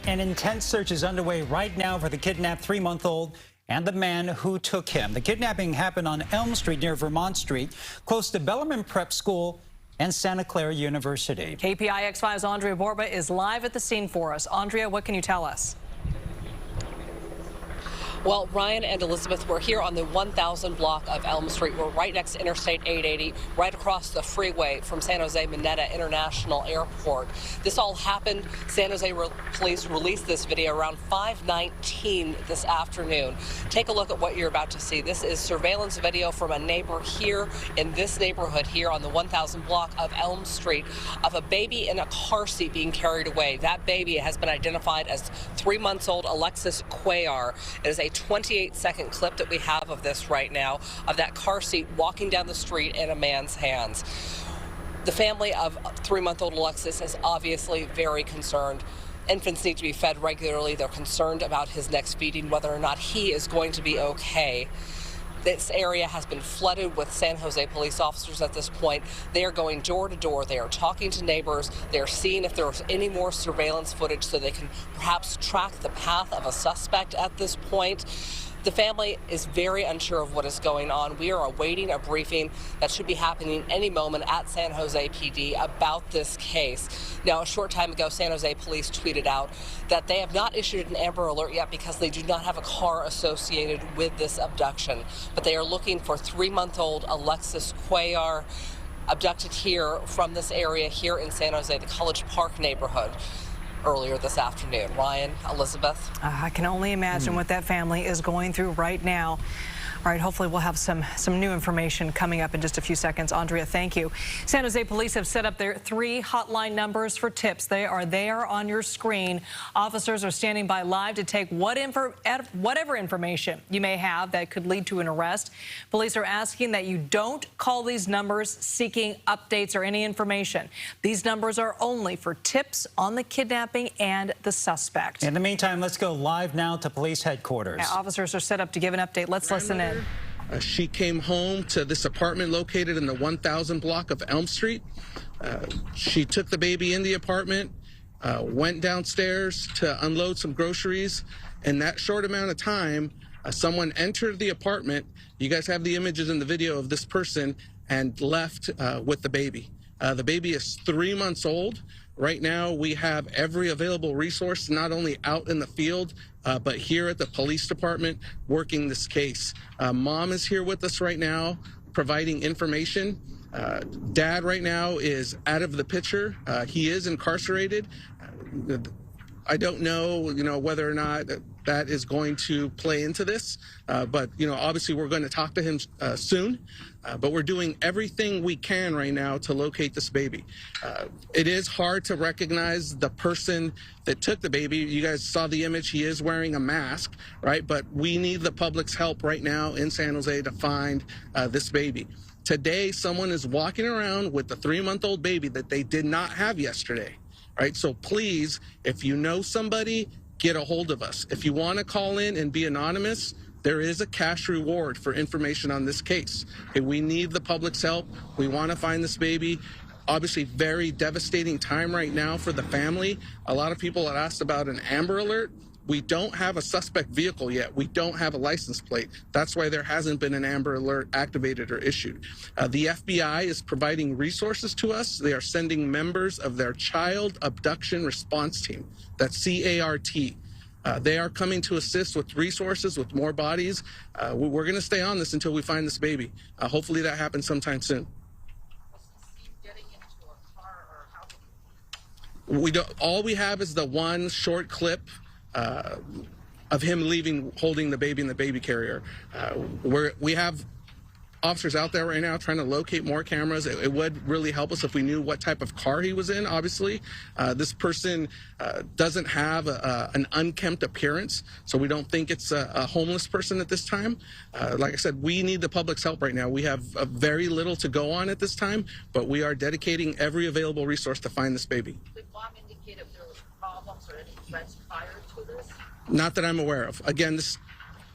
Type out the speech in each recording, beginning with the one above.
An intense search is underway right now for the kidnapped 3-month-old and the man who took him. The kidnapping happened on Elm Street near Vermont Street, close to Bellarmine Prep School and Santa Clara University. KPIX 5's Andrea Borba is live at the scene for us. Andrea, what can you tell us? Well, Ryan and Elizabeth, we're here on the 1000 block of Elm Street. We're right next to Interstate 880, right across the freeway from San Jose Mineta International Airport. This all happened. San Jose police released this video around 5:19 this afternoon. Take a look at what you're about to see. This is surveillance video from a neighbor here in this neighborhood here on the 1000 block of Elm Street of a baby in a car seat being carried away. That baby has been identified as 3 months old Alexis Cuellar. It is a 28-second clip that we have of this right now, of that car seat walking down the street in a man's hands. The family of 3-month-old Alexis is obviously very concerned. Infants need to be fed regularly. They're concerned about his next feeding, whether or not he is going to be okay. This area has been flooded with San Jose police officers at this point. They are going door to door. They are talking to neighbors. They're seeing if there's any more surveillance footage so they can perhaps track the path of a suspect at this point. The family is very unsure of what is going on. We are awaiting a briefing that should be happening any moment at San Jose PD about this case. Now, a short time ago, San Jose police tweeted out that they have not issued an Amber Alert yet because they do not have a car associated with this abduction. But they are looking for 3-month-old Alexis Cuellar, abducted here from this area here in San Jose, the College Park neighborhood, earlier this afternoon. Ryan, Elizabeth. I can only imagine what that family is going through right now. All right, hopefully we'll have some new information coming up in just a few seconds. Andrea, thank you. San Jose police have set up their 3 hotline numbers for tips. They are there on your screen. Officers are standing by live to take whatever information you may have that could lead to an arrest. Police are asking that you don't call these numbers seeking updates or any information. These numbers are only for tips on the kidnapping and the suspect. In the meantime, let's go live now to police headquarters. Now, officers are set up to give an update. Let's listen in. She came home to this apartment located in the 1000 block of Elm Street. She took the baby in the apartment, went downstairs to unload some groceries. In that short amount of time, someone entered the apartment. You guys have the images in the video of this person, and left with the baby. The baby is 3 months old. Right now, we have every available resource, not only out in the field, but here at the police department working this case. Mom is here with us right now, providing information. Dad right now is out of the picture. He is incarcerated. I don't know, whether or not that is going to play into this, but obviously we're going to talk to him soon. But we're doing everything we can right now to locate this baby. It is hard to recognize the person that took the baby. You guys saw the image. He is wearing a mask, right? But we need the public's help right now in San Jose to find this baby. Today, someone is walking around with the 3-month-old baby that they did not have yesterday, right? So please, if you know somebody, get a hold of us. If you want to call in and be anonymous, there is a cash reward for information on this case. Okay, we need the public's help. We want to find this baby. Obviously, very devastating time right now for the family. A lot of people had asked about an Amber Alert. We don't have a suspect vehicle yet. We don't have a license plate. That's why there hasn't been an Amber Alert activated or issued. The FBI is providing resources to us. They are sending members of their Child Abduction Response Team. That's CART. They are coming to assist with resources, with more bodies. We're going to stay on this until we find this baby. Hopefully that happens sometime soon. All we have is the one short clip of him leaving, holding the baby in the baby carrier. We have officers out there right now trying to locate more cameras. It would really help us if we knew what type of car he was in, obviously. This person doesn't have an unkempt appearance, so we don't think it's a homeless person at this time. Like I said, we need the public's help right now. We have very little to go on at this time, but we are dedicating every available resource to find this baby. Did Mom indicate if there were problems or any threats prior to this? Not that I'm aware of. Again,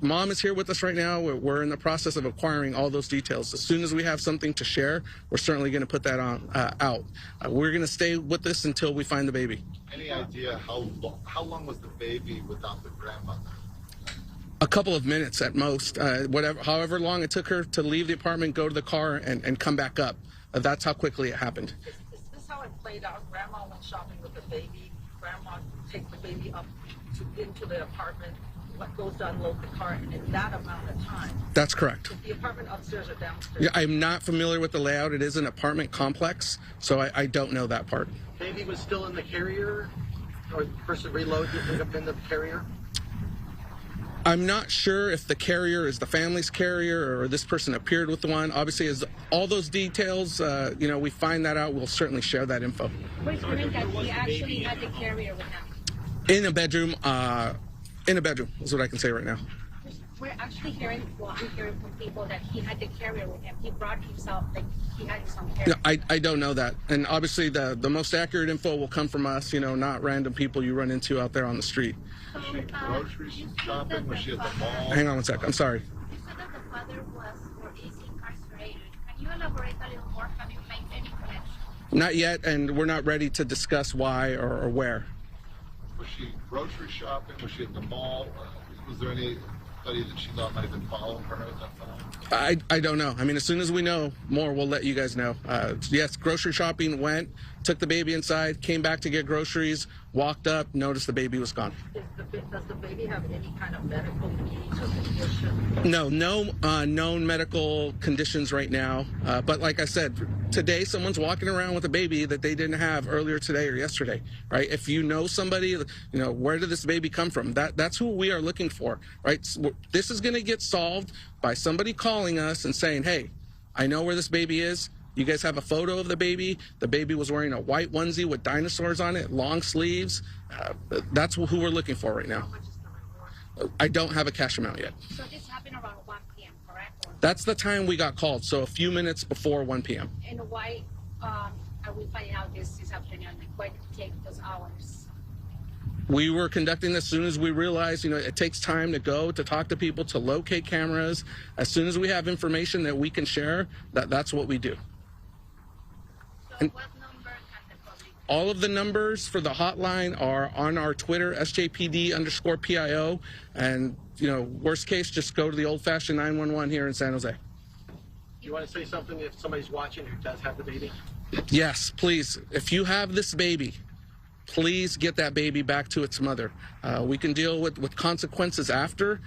Mom is here with us right now. We're in the process of acquiring all those details. As soon as we have something to share, we're certainly going to put that on out. We're going to stay with this until we find the baby. Any idea how long was the baby without the grandmother? A couple of minutes at most. However long it took her to leave the apartment, go to the car, and come back up. That's how quickly it happened. Is this how it played out? Grandma went shopping with the baby. Grandma takes the baby up into the apartment. What goes to unload the car in that amount of time? That's correct. Is the apartment upstairs or downstairs? Yeah, I'm not familiar with the layout. It is an apartment complex, so I don't know that part. Baby was still in the carrier, or the person reloaded it up in the carrier? I'm not sure if the carrier is the family's carrier or this person appeared with the one. Obviously, as all those details, we find that out, we'll certainly share that info. We're hearing that he actually had the carrier with him. In a bedroom is what I can say right now. We're actually hearing, I'm hearing from people that he had the carrier with him. He brought himself, like he had his own carrier. No, I don't know that. And obviously the most accurate info will come from us, not random people you run into out there on the street. So, Grocery shopping? Was she at the mall? Hang on one sec. I'm sorry. You said that the father was or is incarcerated. Can you elaborate a little more? Have you made any connection? Not yet, and we're not ready to discuss why or where. Was she grocery shopping? Was she at the mall? Was there anybody that she thought might have been following her at that time? I don't know. I mean, as soon as we know more, we'll let you guys know. Yes, grocery shopping, took the baby inside, came back to get groceries, walked up, noticed the baby was gone. Does the baby have any kind of medical needs or condition? No known medical conditions right now. But like I said, today someone's walking around with a baby that they didn't have earlier today or yesterday, right? If you know somebody, where did this baby come from? That's who we are looking for, right? So this is going to get solved by somebody calling us and saying, hey, I know where this baby is. You guys have a photo of the baby. The baby was wearing a white onesie with dinosaurs on it, long sleeves. That's who we're looking for right now. How much is the reward? I don't have a cash amount yet. So this happened around 1 p.m., correct? That's the time we got called, so a few minutes before 1 p.m. And why are we finding out this afternoon? Like, why did it take those hours? We were conducting this as soon as we realized, it takes time to go, to talk to people, to locate cameras. As soon as we have information that we can share, that's what we do. So what number can the public? All of the numbers for the hotline are on our Twitter, SJPD_PIO. And, worst case, just go to the old-fashioned 911 here in San Jose. You want to say something if somebody's watching who does have the baby? Yes, please. If you have this baby, please get that baby back to its mother. We can deal with consequences after.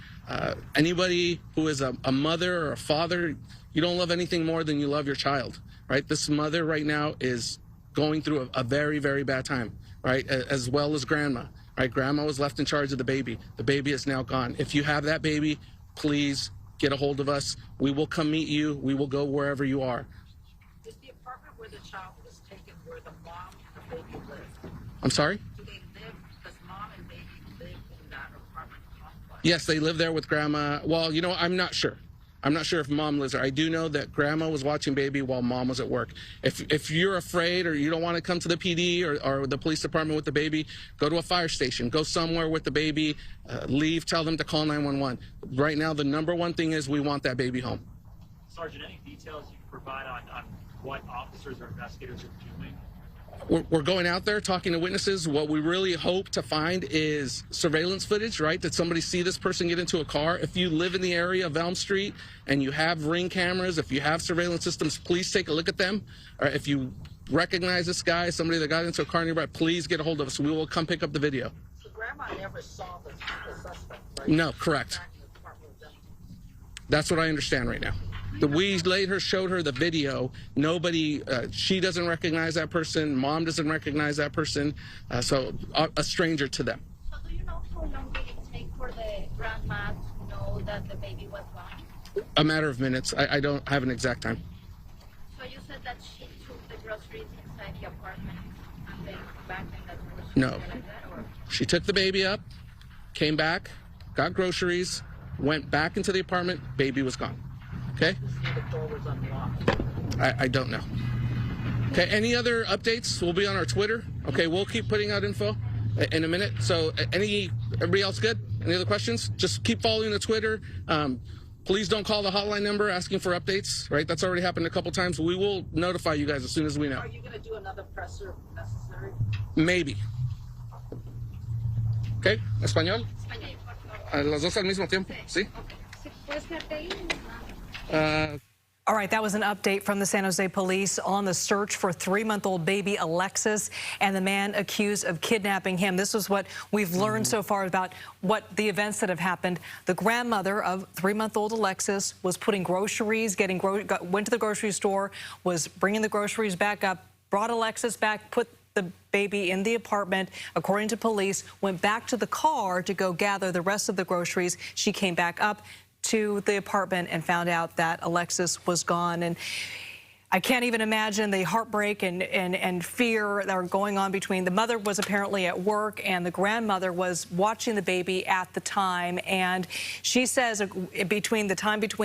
Anybody who is a mother or a father, you don't love anything more than you love your child, right? This mother right now is going through a very, very bad time, right? As well as grandma, right? Grandma was left in charge of the baby. The baby is now gone. If you have that baby, please get a hold of us. We will come meet you. We will go wherever you are. Is the apartment where the child was taken where the mom and the baby live? I'm sorry? Do they live, does mom and baby live in that apartment complex? Yes, they live there with grandma. Well, I'm not sure. I'm not sure if mom lives there. I do know that grandma was watching baby while mom was at work. If you're afraid or you don't want to come to the PD or the police department with the baby, go to a fire station. Go somewhere with the baby. Leave. Tell them to call 911. Right now, the number one thing is we want that baby home. Sergeant, any details you can provide on what officers or investigators are doing? We're going out there talking to witnesses. What we really hope to find is surveillance footage, right? Did somebody see this person get into a car? If you live in the area of Elm Street and you have Ring cameras, if you have surveillance systems, please take a look at them. Or if you recognize this guy, somebody that got into a car nearby, please get a hold of us. We will come pick up the video. So grandma never saw the suspect, right? No, correct. That's what I understand right now. We later showed her the video. Nobody, she doesn't recognize that person. Mom doesn't recognize that person. So a stranger to them. So do you know how long did it take for the grandma to know that the baby was gone? A matter of minutes. I don't have an exact time. So you said that she took the groceries inside the apartment and then back in that grocery No. like that, or? She took the baby up, came back, got groceries, went back into the apartment. Baby was gone. Okay? The door was unlocked. I don't know. Okay, any other updates? We'll be on our Twitter. Okay, we'll keep putting out info in a minute. So everybody else good? Any other questions? Just keep following the Twitter. Please don't call the hotline number asking for updates, right? That's already happened a couple times. We will notify you guys as soon as we know. Are you going to do another presser if necessary? Maybe. Okay, español. Español, por favor. Las dos al mismo tiempo, ¿sí? Okay. Si puedes quedarte ahí. All right, that was an update from the San Jose police on the search for 3-month-old baby Alexis and the man accused of kidnapping him. This is what we've learned so far about what the events that have happened. The grandmother of 3-month-old Alexis was putting groceries, went to the grocery store, was bringing the groceries back up, brought Alexis back, put the baby in the apartment, according to police, went back to the car to go gather the rest of the groceries. She came back up to the apartment and found out that Alexis was gone. And I can't even imagine the heartbreak and fear that are going on between the mother was apparently at work and the grandmother was watching the baby at the time. And she says between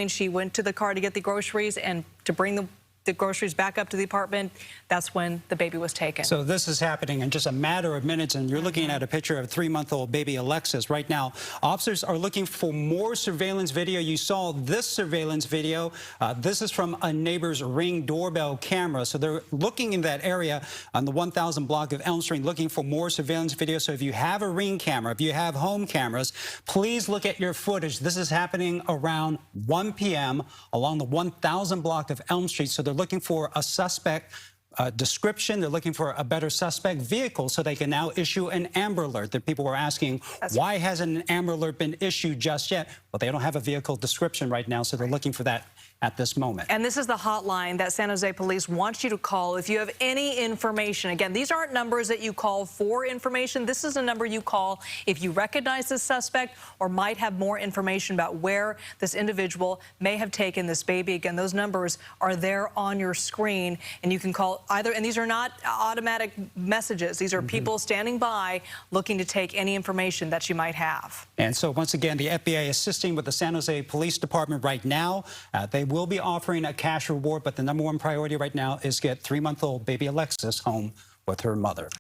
she went to the car to get the groceries and to bring the groceries back up to the apartment, that's when the baby was taken. So this is happening in just a matter of minutes, and you're looking at a picture of 3-month-old baby Alexis right now. Officers are looking for more surveillance video. You saw this surveillance video. This is from a neighbor's Ring doorbell camera. So they're looking in that area on the 1000 block of Elm Street, looking for more surveillance video. So if you have a Ring camera, if you have home cameras, please look at your footage. This is happening around 1 p.m. along the 1000 block of Elm Street. So they're looking for a suspect description. They're looking for a better suspect vehicle so they can now issue an Amber Alert. That people were asking, why hasn't an Amber Alert been issued just yet? Well, they don't have a vehicle description right now, so they're looking for that at this moment. And this is the hotline that San Jose police want you to call if you have any information. Again, these aren't numbers that you call for information. This is a number you call if you recognize the suspect or might have more information about where this individual may have taken this baby. Again, those numbers are there on your screen, and you can call either. And these are not automatic messages. These are people standing by looking to take any information that you might have. And so once again, the FBI assisting with the San Jose Police Department right now. They will be offering a cash reward, but the #1 priority right now is get 3-month-old baby Alexis home with her mother.